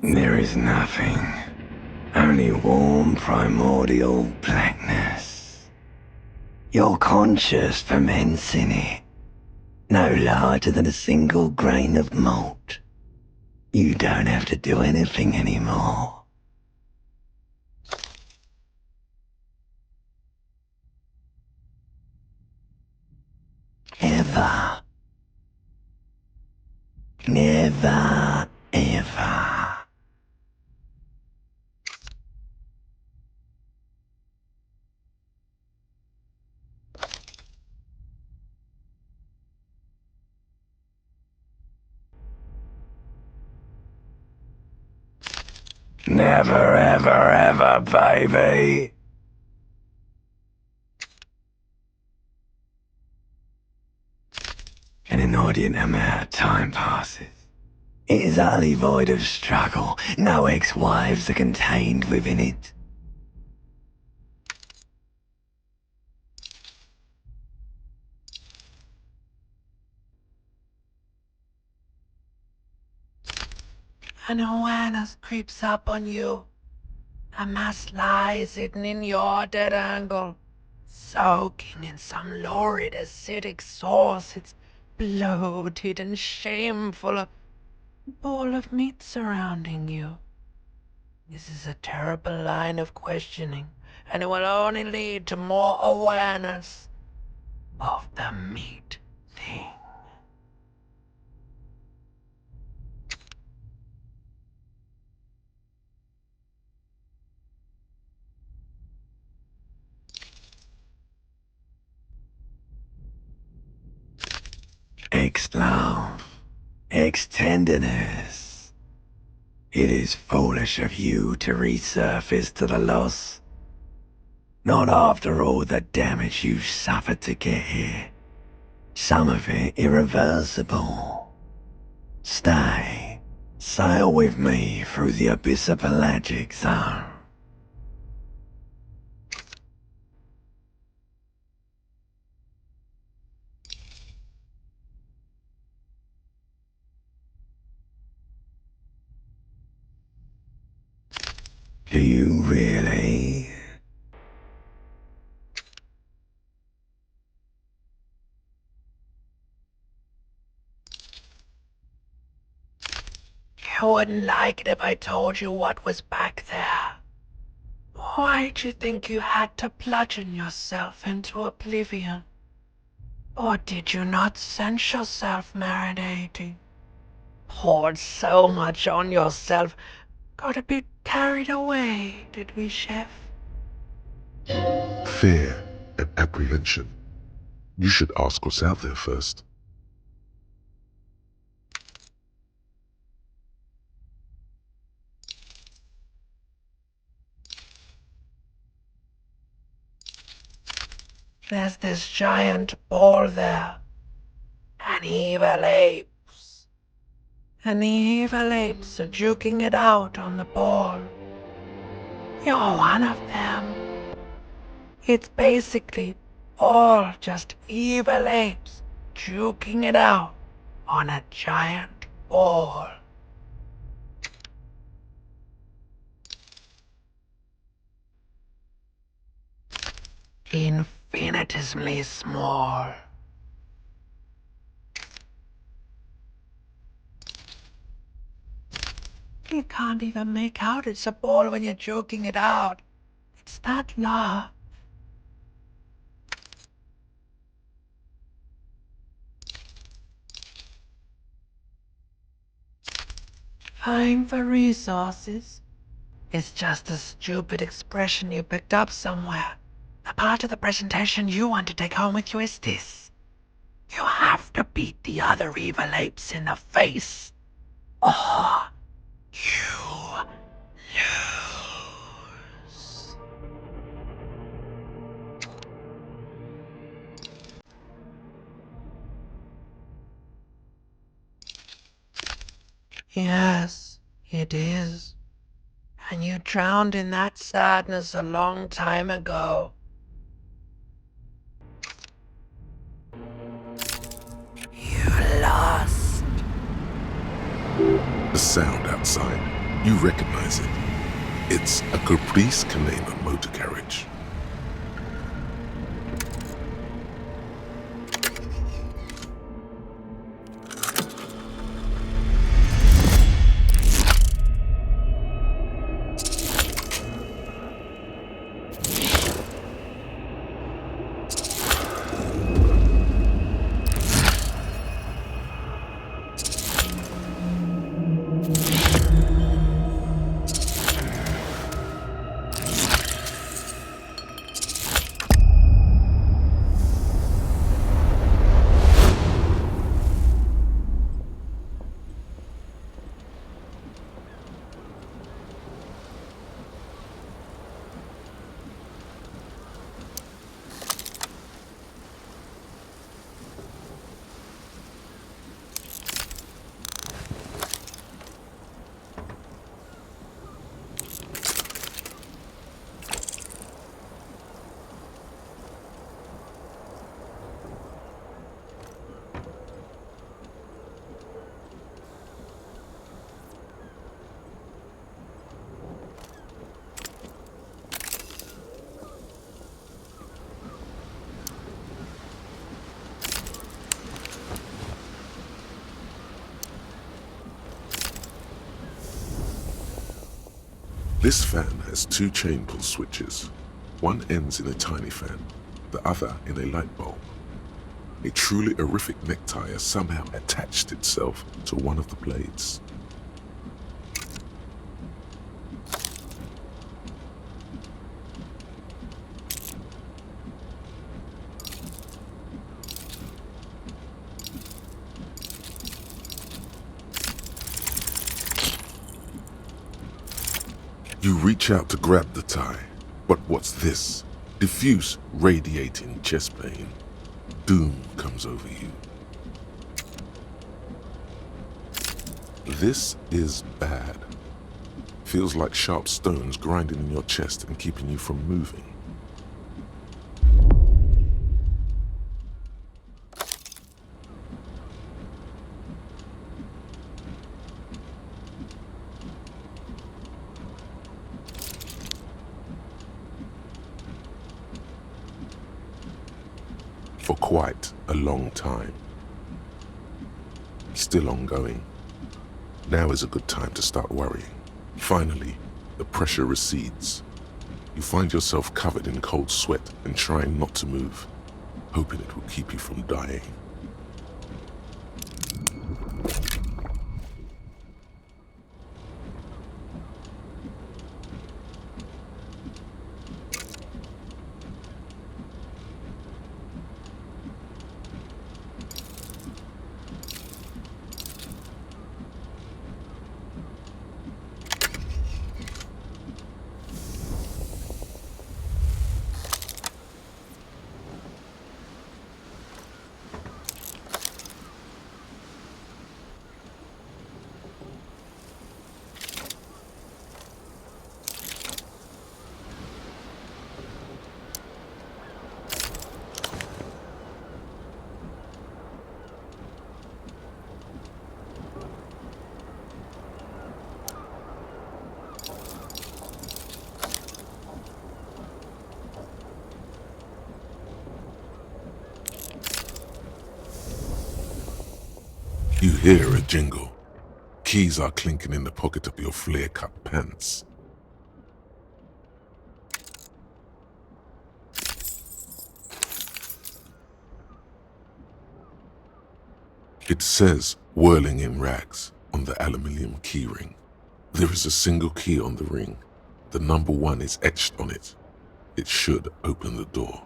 There is nothing. Only warm primordial blackness. You're conscious ferments in it. No larger than a single grain of malt. You don't have to do anything anymore. Ever. Never, ever. Never, ever, ever, baby. An inordinate amount of time passes. It is utterly void of struggle. No ex-wives are contained within it. An awareness creeps up on you. A mass lies hidden in your dead angle, soaking in some lurid acidic sauce. It's bloated and shameful, a ball of meat surrounding you. This is a terrible line of questioning, and it will only lead to more awareness of the meat thing. Ex-love, ex-tenderness. It is foolish of you to resurface to the loss. Not after all the damage you've suffered to get here. Some of it irreversible. Stay. Sail with me through the abyssopelagic zone. Do you really? You wouldn't like it if I told you what was back there. Why'd you think you had to bludgeon yourself into oblivion? Or did you not sense yourself marinating? Poured so much on yourself, got a bit carried away, did we, Chef? Fear and apprehension. You should ask what's out there first. There's this giant ball there. An evil apes. And the evil apes are juking it out on the ball. You're one of them. It's basically all just evil apes juking it out on a giant ball. Infinitesimally small. You can't even make out it's a ball when you're joking it out. It's that large. Vying for resources. It's just a stupid expression you picked up somewhere. The part of the presentation you want to take home with you is this. You have to beat the other evil apes in the face, or you lose. Yes, it is. And you drowned in that sadness a long time ago. You lost. The sound outside. You recognize it. It's a Caprice Canema motor carriage. This fan has two chain pull switches. One ends in a tiny fan, the other in a light bulb. A truly horrific necktie has somehow attached itself to one of the blades. You reach out to grab the tie, but what's this? Diffuse, radiating chest pain. Doom comes over you. This is bad. Feels like sharp stones grinding in your chest and keeping you from moving. For quite a long time. Still ongoing. Now is a good time to start worrying. Finally, the pressure recedes. You find yourself covered in cold sweat and trying not to move, hoping it will keep you from dying. You hear a jingle. Keys are clinking in the pocket of your flare-cut pants. It says whirling in rags on the aluminium keyring. There is a single key on the ring. The number 1 is etched on it. It should open the door.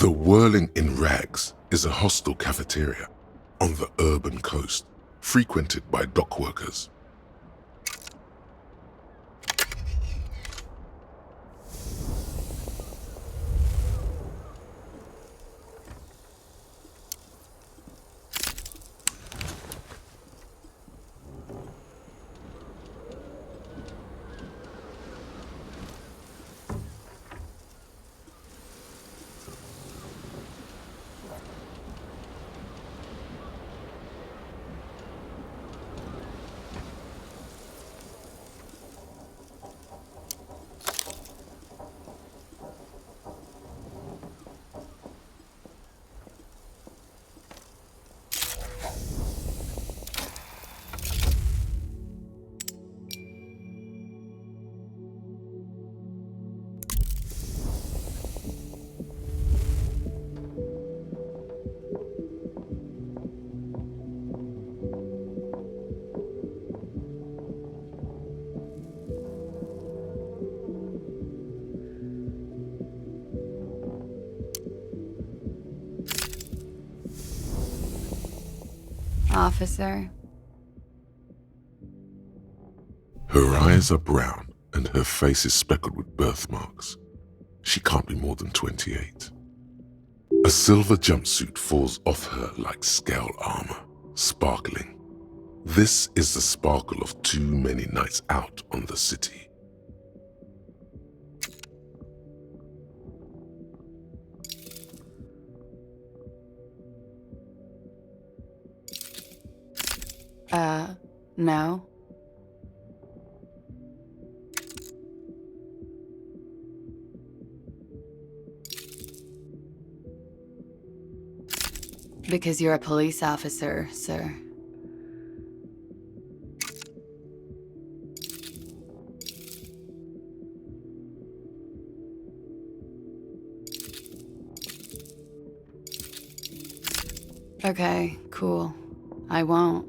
The Whirling in Rags is a hostel cafeteria on the urban coast, frequented by dock workers. Officer. Her eyes are brown and her face is speckled with birthmarks. She can't be more than 28. A silver jumpsuit falls off her like scale armor, sparkling. This is the sparkle of too many nights out on the city. No. Because you're a police officer, sir. Okay, cool. I won't.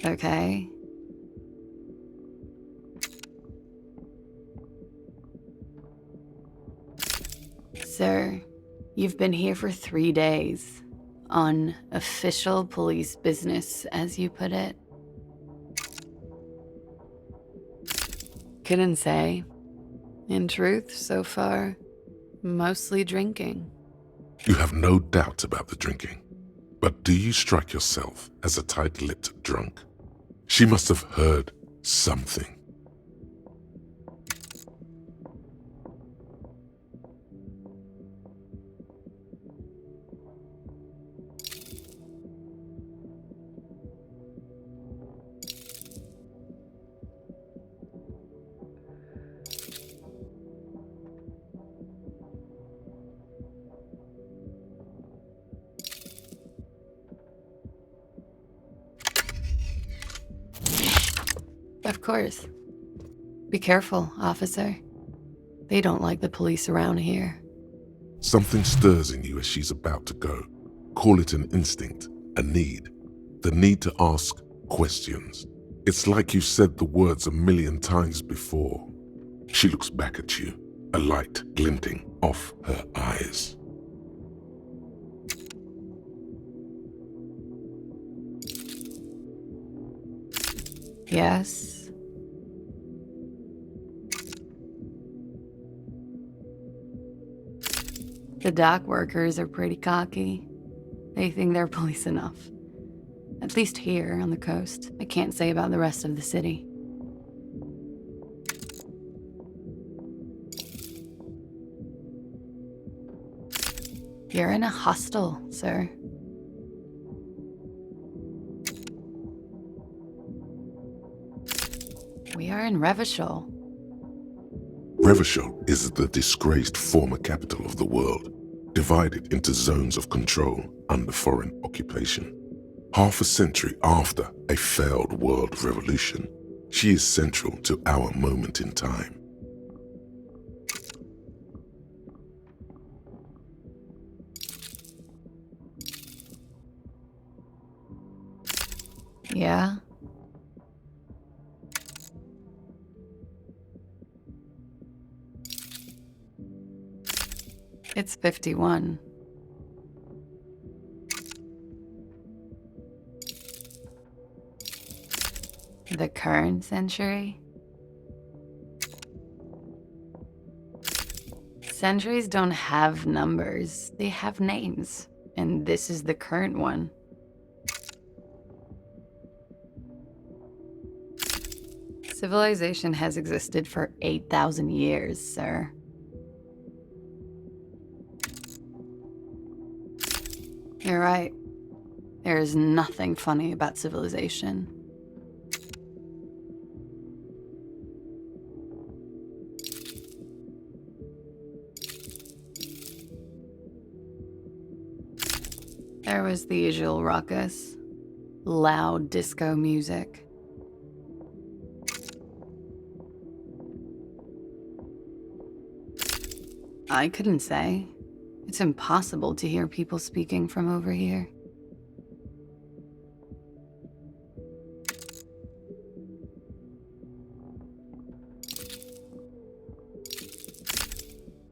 Okay. Sir, you've been here for 3 days. On official police business, as you put it. Couldn't say. In truth, so far, mostly drinking. You have no doubt about the drinking. But do you strike yourself as a tight-lipped drunk? She must have heard something. Of course. Be careful, officer. They don't like the police around here. Something stirs in you as she's about to go. Call it an instinct, a need. The need to ask questions. It's like you said the words a million times before. She looks back at you, a light glinting off her eyes. Yes? The dock workers are pretty cocky. They think they're police enough. At least here on the coast. I can't say about the rest of the city. You're in a hostel, sir. We are in Revachol. Revachol is the disgraced former capital of the world, divided into zones of control under foreign occupation. Half a century after a failed world revolution, she is central to our moment in time. Yeah? It's 51. The current century? Centuries don't have numbers, they have names. And this is the current one. Civilization has existed for 8,000 years, sir. You're right. There is nothing funny about civilization. There was the usual ruckus. Loud disco music. I couldn't say. It's impossible to hear people speaking from over here.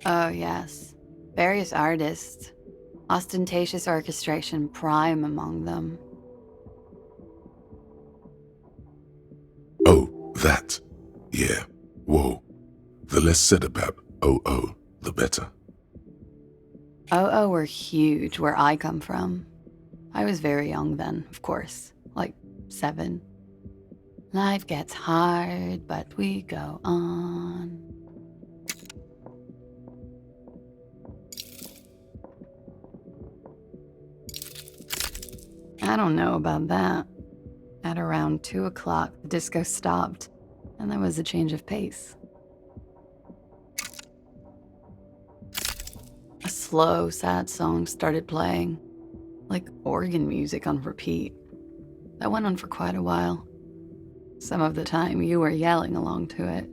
Oh, yes. Various artists. Ostentatious orchestration prime among them. Oh, that. Yeah. Whoa. The less said about OO, the better. OO were huge where I come from. I was very young then, of course, like 7. Life gets hard, but we go on. I don't know about that. At around 2 o'clock, the disco stopped, and there was a change of pace. A slow, sad song started playing, like organ music on repeat. That went on for quite a while. Some of the time, you were yelling along to it.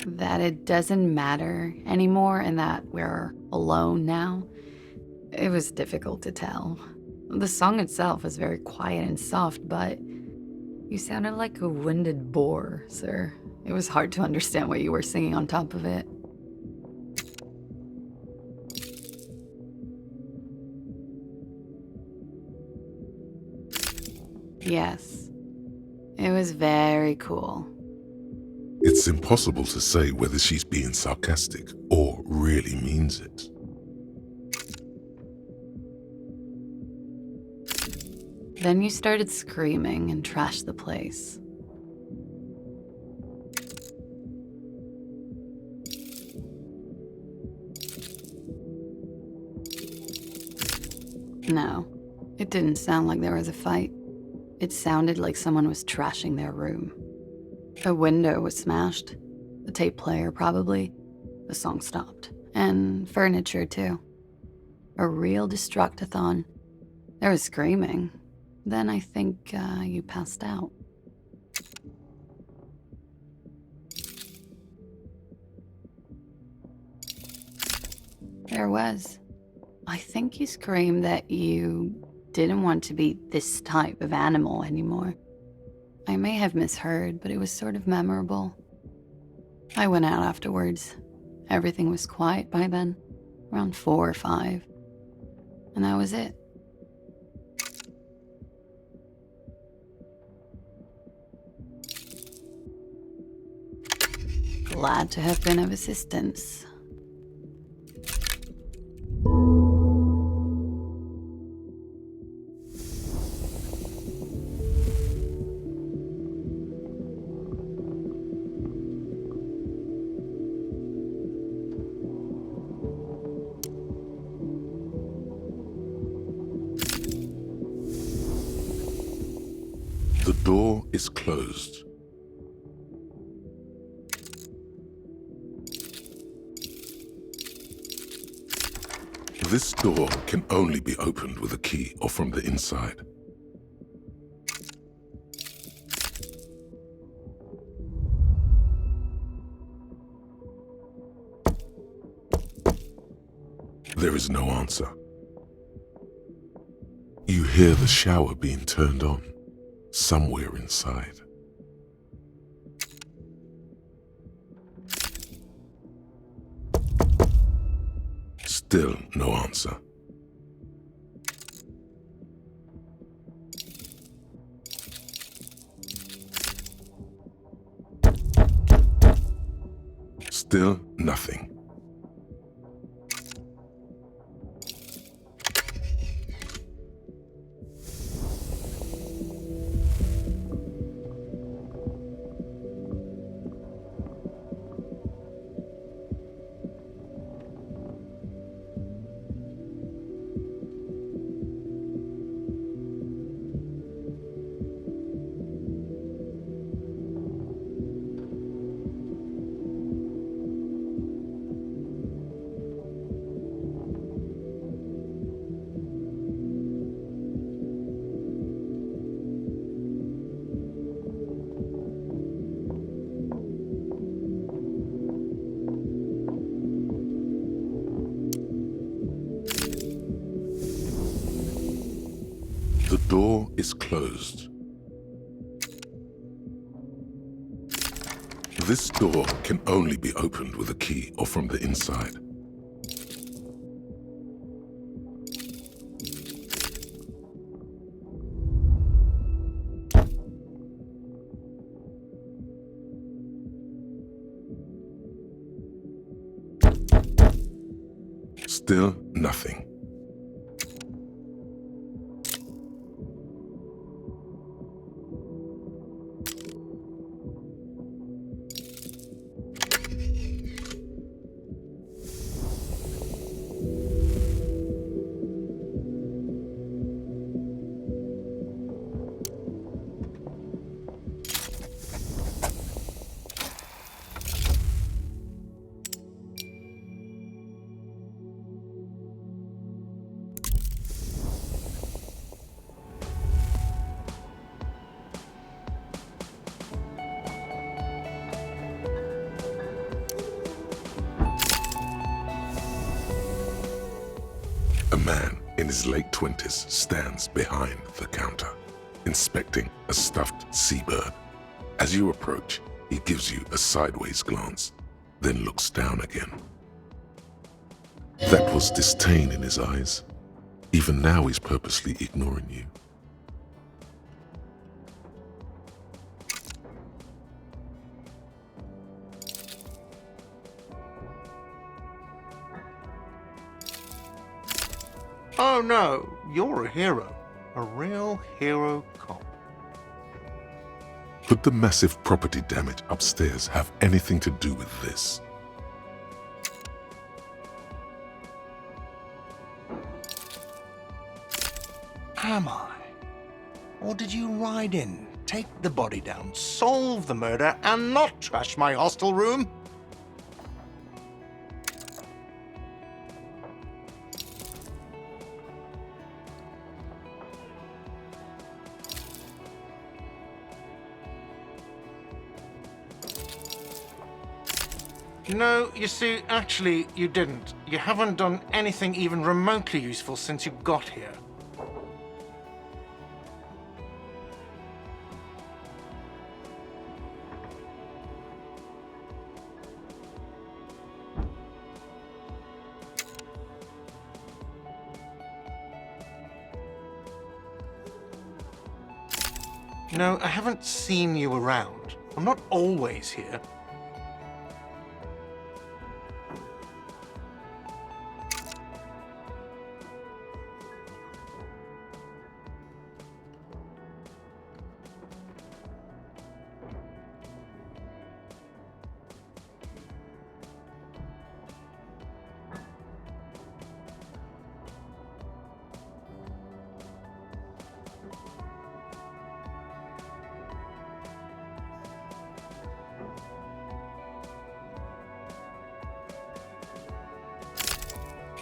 That it doesn't matter anymore and that we're alone now, it was difficult to tell. The song itself was very quiet and soft, but you sounded like a winded boar, sir. It was hard to understand what you were singing on top of it. Yes, it was very cool. It's impossible to say whether she's being sarcastic or really means it. Then you started screaming and trashed the place. No, it didn't sound like there was a fight. It sounded like someone was trashing their room. A window was smashed. The tape player, probably. The song stopped. And furniture, too. A real destructathon. There was screaming. Then I think you passed out. There was. I think you screamed that you didn't want to be this type of animal anymore. I may have misheard, but it was sort of memorable. I went out afterwards. Everything was quiet by then, around 4 or 5. And that was it. Glad to have been of assistance. The door is closed. This door can only be opened with a key or from the inside. There is no answer. You hear the shower being turned on somewhere inside. Still no answer. Still nothing. The door is closed. This door can only be opened with a key or from the inside. Still nothing. A man in his late 20s stands behind the counter, inspecting a stuffed seabird. As you approach, he gives you a sideways glance, then looks down again. That was disdain in his eyes. Even now he's purposely ignoring you. Oh no, you're a hero. A real hero cop. Could the massive property damage upstairs have anything to do with this? Am I? Or did you ride in, take the body down, solve the murder, and not trash my hostel room? No, you see, actually, you didn't. You haven't done anything even remotely useful since you got here. No, I haven't seen you around. I'm not always here.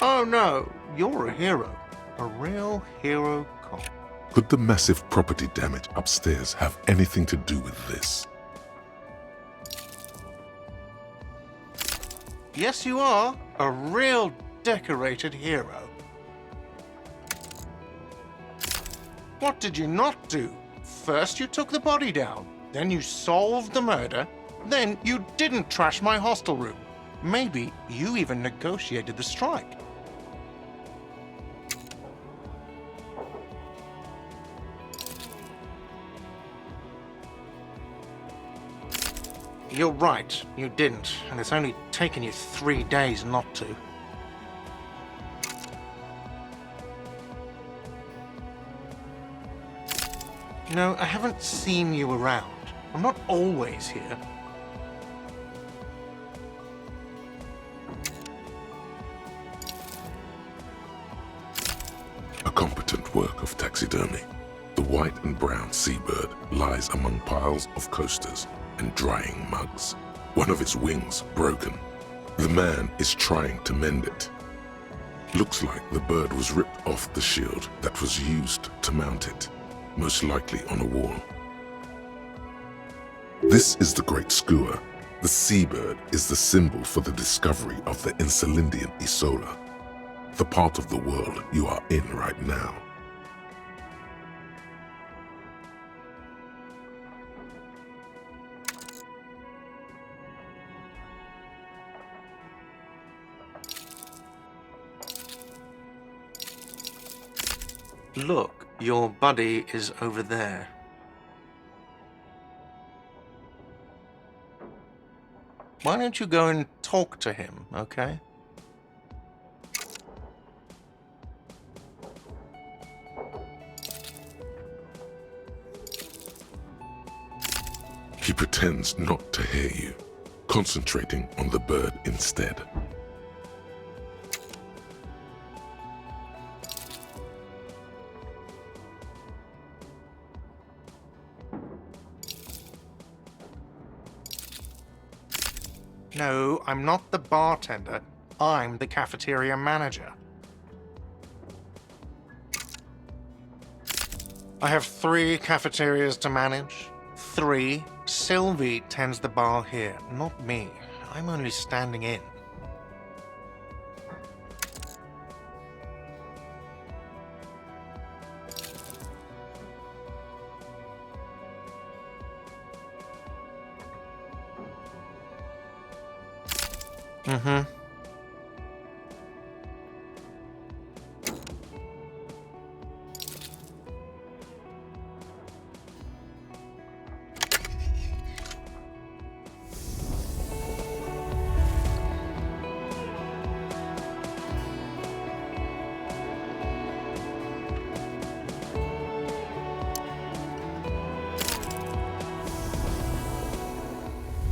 Oh no, you're a hero. A real hero cop. Could the massive property damage upstairs have anything to do with this? Yes, you are. A real decorated hero. What did you not do? First you took the body down, then you solved the murder, then you didn't trash my hostel room. Maybe you even negotiated the strike. You're right, you didn't, and it's only taken you 3 days not to. No, I haven't seen you around. I'm not always here. A competent work of taxidermy. The white and brown seabird lies among piles of coasters and drying mugs. One of its wings broken. The man is trying to mend it. Looks like the bird was ripped off the shield that was used to mount it, most likely on a wall. This is the Great Skua. The seabird is the symbol for the discovery of the Insulindian Isola, the part of the world you are in right now. Look, your buddy is over there. Why don't you go and talk to him, okay? He pretends not to hear you, concentrating on the bird instead. No, I'm not the bartender. I'm the cafeteria manager. I have 3 cafeterias to manage. 3. Sylvie tends the bar here, not me. I'm only standing in. Mm-hmm.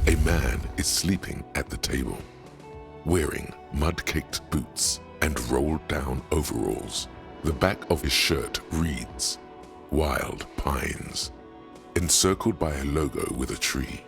A man is sleeping at the table, wearing mud-caked boots and rolled-down overalls. The back of his shirt reads, "Wild Pines," encircled by a logo with a tree.